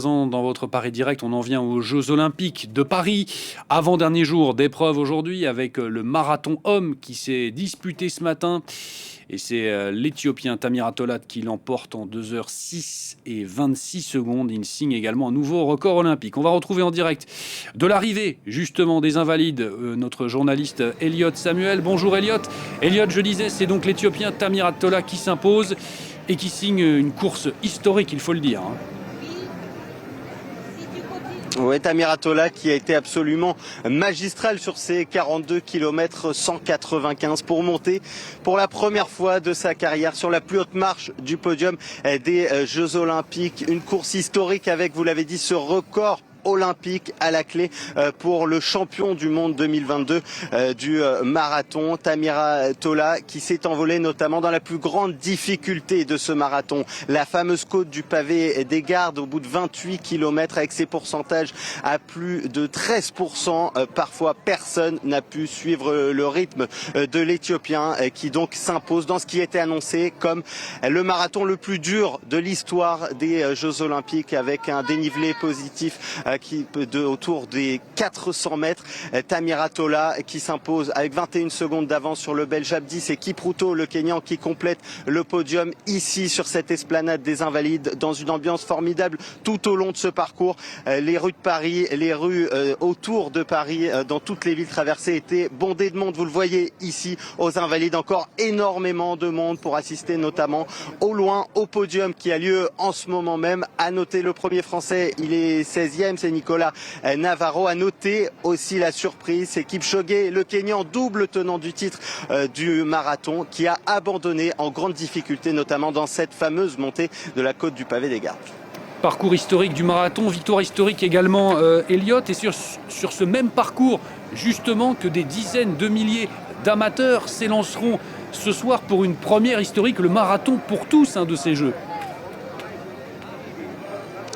Dans votre Paris Direct, on en vient aux Jeux Olympiques de Paris. Avant-dernier jour d'épreuve aujourd'hui avec le marathon homme qui s'est disputé ce matin. Et c'est l'Éthiopien Tamir Atolat qui l'emporte en 2h06 et 26 secondes. Il signe également un nouveau record olympique. On va retrouver en direct de l'arrivée justement des Invalides notre journaliste Elliot Samuel. Bonjour Elliot. Elliot, je disais, c'est donc l'Éthiopien Tamir Atolat qui s'impose et qui signe une course historique, il faut le dire. Oui, Tamir Atolat qui a été absolument magistral sur ses 42 km 195 pour monter pour la première fois de sa carrière sur la plus haute marche du podium des Jeux Olympiques. Une course historique avec, vous l'avez dit, ce record olympique à la clé pour le champion du monde 2022 du marathon, Tamir Atolat, qui s'est envolé notamment dans la plus grande difficulté de ce marathon, la fameuse côte du pavé des Gardes au bout de 28 km avec ses pourcentages à plus de 13%. Parfois personne n'a pu suivre le rythme de l'Éthiopien qui donc s'impose dans ce qui était annoncé comme le marathon le plus dur de l'histoire des Jeux Olympiques, avec un dénivelé positif autour des 400 mètres. Tamir Atolat qui s'impose avec 21 secondes d'avance sur le Belge Abdi. C'est Kipruto, le Kenyan, qui complète le podium ici sur cette esplanade des Invalides dans une ambiance formidable tout au long de ce parcours. Les rues de Paris, les rues autour de Paris, dans toutes les villes traversées étaient bondées de monde. Vous le voyez ici aux Invalides, encore énormément de monde pour assister notamment au loin au podium qui a lieu en ce moment même. À noter le premier français, il est 16e, c'est Nicolas Navarro. À noter aussi la surprise, c'est Kipchoge, le Kenyan, double tenant du titre du marathon, qui a abandonné en grande difficulté, notamment dans cette fameuse montée de la côte du pavé des Gardes. Parcours historique du marathon, victoire historique également Elliot, et sur ce même parcours justement que des dizaines de milliers d'amateurs s'élanceront ce soir pour une première historique, le marathon pour tous, de ces Jeux.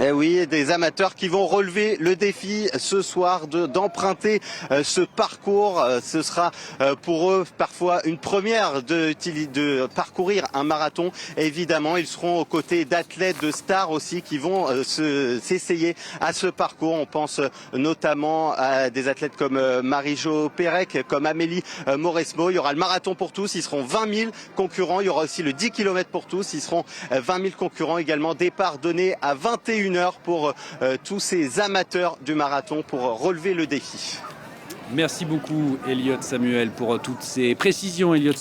Eh oui, des amateurs qui vont relever le défi ce soir d'emprunter ce parcours. Ce sera pour eux parfois une première de parcourir un marathon. Et évidemment, ils seront aux côtés d'athlètes, de stars aussi, qui vont s'essayer à ce parcours. On pense notamment à des athlètes comme Marie-Jo Pérec, comme Amélie Mauresmo. Il y aura le marathon pour tous, ils seront 20 000 concurrents. Il y aura aussi le 10 km pour tous, ils seront 20 000 concurrents également. Départ donné à 21h pour tous ces amateurs du marathon pour relever le défi. Merci beaucoup Elliot Samuel pour toutes ces précisions. Elliot